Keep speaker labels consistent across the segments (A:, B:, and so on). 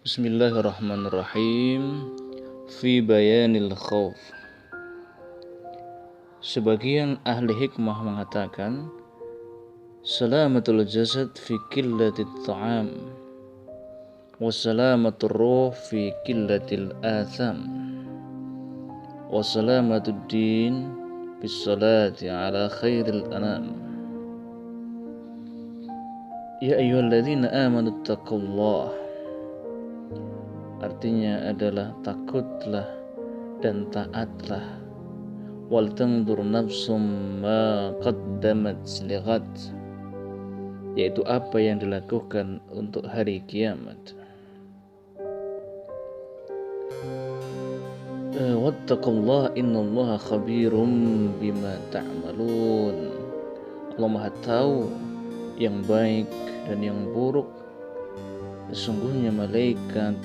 A: Bismillahirrahmanirrahim. Fi bayanil khawf. Sebagian ahli hikmah mengatakan, salamatul jasad fi qillatit ta'am wa salamatul ruh fi qillatil atham wa salamatud din bis salati ala khairil anam. Ya ayyuhalladzina amanu taqullah. Artinya adalah takutlah dan taatlah. Wal tanzur nafsum ma qaddamat lighad, yaitu apa yang dilakukan untuk hari kiamat. Wattaqullah innallaha khabirum bima ta'malun. Allah Maha tahu yang baik dan yang buruk. Sesungguhnya malaikat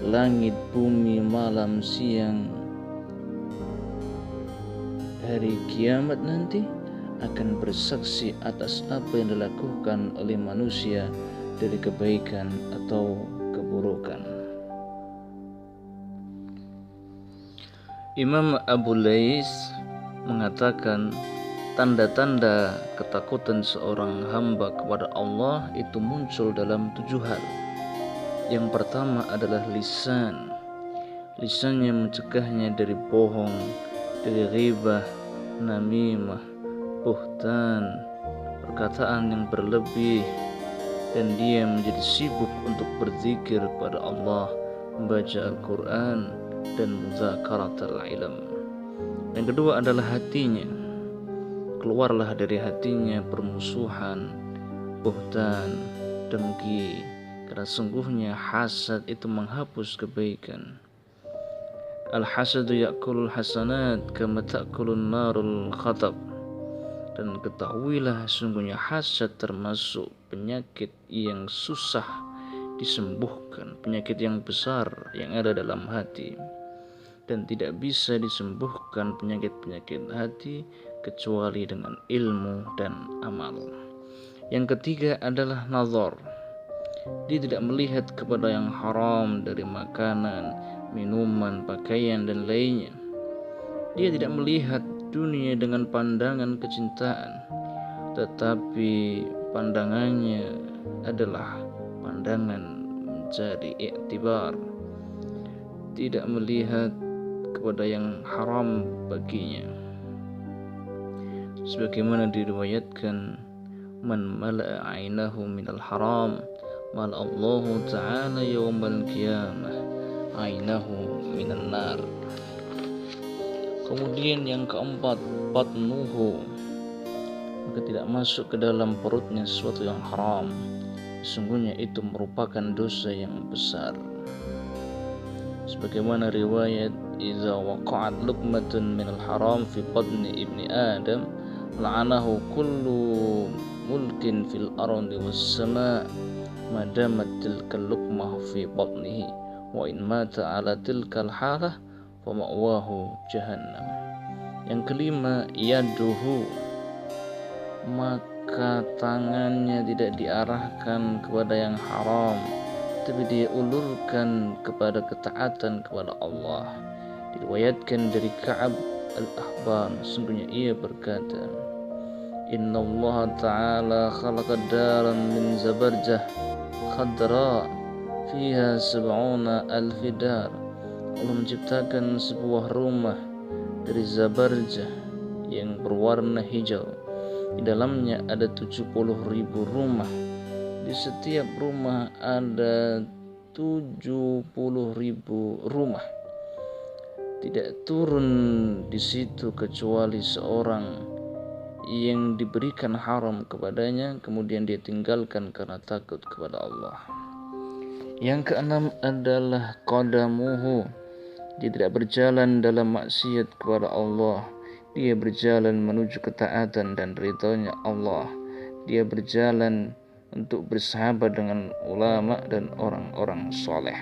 A: langit, bumi, malam, siang, hari kiamat nanti akan bersaksi atas apa yang dilakukan oleh manusia dari kebaikan atau keburukan. Imam Abu Lais mengatakan, tanda-tanda ketakutan seorang hamba kepada Allah itu muncul dalam 7 hal. Yang pertama adalah lisan. Lisannya mencegahnya dari bohong, dari ghibah, namimah, buhtan, perkataan yang berlebih, dan dia menjadi sibuk untuk berzikir kepada Allah, membaca Al-Quran, dan muzakaratul ilm. Yang kedua adalah hatinya. Keluarlah dari hatinya permusuhan, buhtan, dengki, karena sungguhnya hasad itu menghapus kebaikan. Al-hasadu ya'kulul hasanat kama ta'kulun narul khatab. Dan ketahuilah sungguhnya hasad termasuk penyakit yang susah disembuhkan, penyakit yang besar yang ada dalam hati, dan tidak bisa disembuhkan penyakit-penyakit hati kecuali dengan ilmu dan amal. Yang ketiga adalah nazar. Dia tidak melihat kepada yang haram dari makanan, minuman, pakaian, dan lainnya. Dia tidak melihat dunia dengan pandangan kecintaan, tetapi pandangannya adalah pandangan mencari iktibar. Tidak melihat kepada yang haram baginya. Sebagaimana diriwayatkan, man mala'a ainahu minal haram mala'a Allahu ta'ala yawmal qiyamah ainahu minan nar. Kemudian yang keempat, batnuhu, maka tidak masuk ke dalam perutnya sesuatu yang haram. Sesungguhnya itu merupakan dosa yang besar. Sebagaimana riwayat, iza waqa'at luqmatun minal haram fi batni ibni Adam la'anahu kullu mulkin fil ardi was sama' madamat tilkal luqmah fi batnihi wa in mata ala tilkal halah fa ma'wahu jahannam. Yang kelima, yaduhu, maka tangannya tidak diarahkan kepada yang haram, tapi dia ulurkan kepada ketaatan kepada Allah. Diriwayatkan dari Ka'ab al-Ahbar, sungguhnya ia berkata, Inna Allah Ta'ala khalaqa daran min zabarjah khadra fiha 70,000 dar. Allah menciptakan sebuah rumah dari zabarjah yang berwarna hijau. Di dalamnya ada 70,000 rumah. Di setiap rumah ada 70,000 rumah. Tidak turun di situ kecuali seorang yang diberikan haram kepadanya, kemudian dia tinggalkan karena takut kepada Allah. Yang keenam adalah qadamuhu. Dia tidak berjalan dalam maksiat kepada Allah. Dia berjalan menuju ketaatan dan ridhonya Allah. Dia berjalan untuk bersahabat dengan ulama dan orang-orang soleh.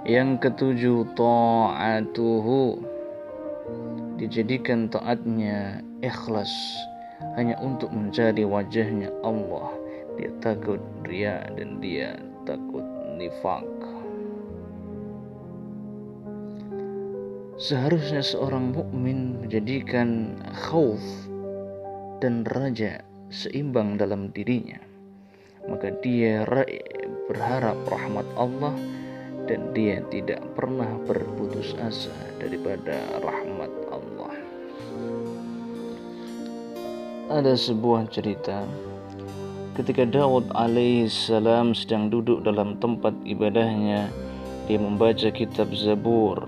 A: Yang ketujuh, ta'atuhu. Dijadikan taatnya ikhlas, hanya untuk mencari wajahnya Allah. Dia takut riya dan dia takut nifak. Seharusnya seorang mukmin menjadikan khauf dan raja seimbang dalam dirinya, maka dia berharap rahmat Allah dan dia tidak pernah berputus asa daripada rahmat Allah. Ada sebuah cerita ketika Daud alaihissalam sedang duduk dalam tempat ibadahnya, dia membaca kitab Zabur.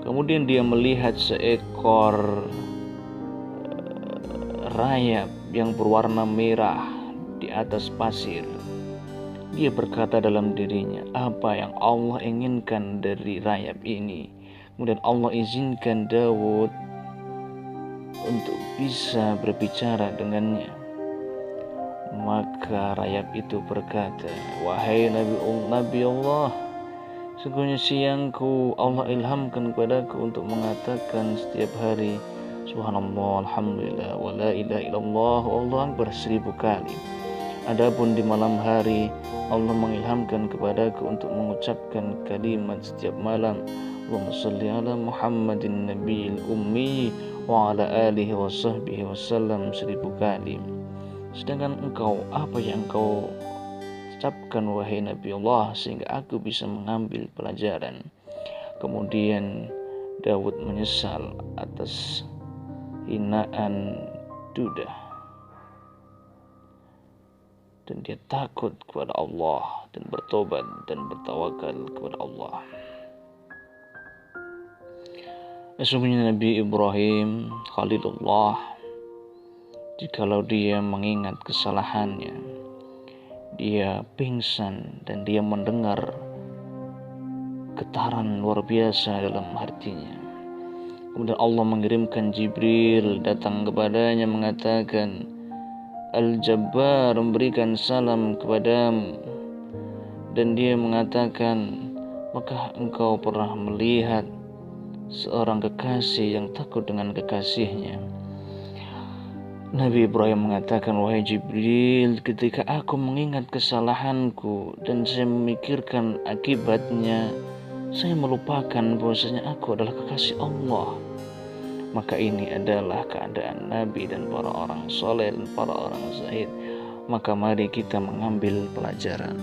A: Kemudian dia melihat seekor rayap yang berwarna merah di atas pasir. Dia berkata dalam dirinya, apa yang Allah inginkan dari rayap ini? Kemudian Allah izinkan Daud untuk bisa berbicara dengannya. Maka rayap itu berkata, wahai Nabi Allah, sungguhnya siangku Allah ilhamkan kepadaku untuk mengatakan setiap hari subhanallah, alhamdulillah, wa la ilaha illallah, Allahu akbar 1000 kali. Adapun di malam hari Allah mengilhamkan kepadaku untuk mengucapkan kalimat setiap malam, Allahumma shalli ala Muhammadin nabiyil ummi wa ala alihi wa sahbihi wasallam 1000 kali. Sedangkan engkau, apa yang engkau ucapkan wahai Nabi Allah sehingga aku bisa mengambil pelajaran? Kemudian Daud menyesal atas hinaan duda dan dia takut kepada Allah dan bertobat dan bertawakal kepada Allah. Sesungguhnya Nabi Ibrahim Khalilullah, jikalau dia mengingat kesalahannya, dia pingsan dan dia mendengar getaran luar biasa dalam hatinya. Kemudian Allah mengirimkan Jibril datang kepadanya mengatakan, Al-Jabbar memberikan salam kepadamu. Dan dia mengatakan, apakah engkau pernah melihat seorang kekasih yang takut dengan kekasihnya? Nabi Ibrahim mengatakan, wahai Jibril, ketika aku mengingat kesalahanku dan saya memikirkan akibatnya, saya melupakan bahwasanya aku adalah kekasih Allah. Maka ini adalah keadaan Nabi dan para orang soleh dan para orang zahid. Maka mari kita mengambil pelajaran.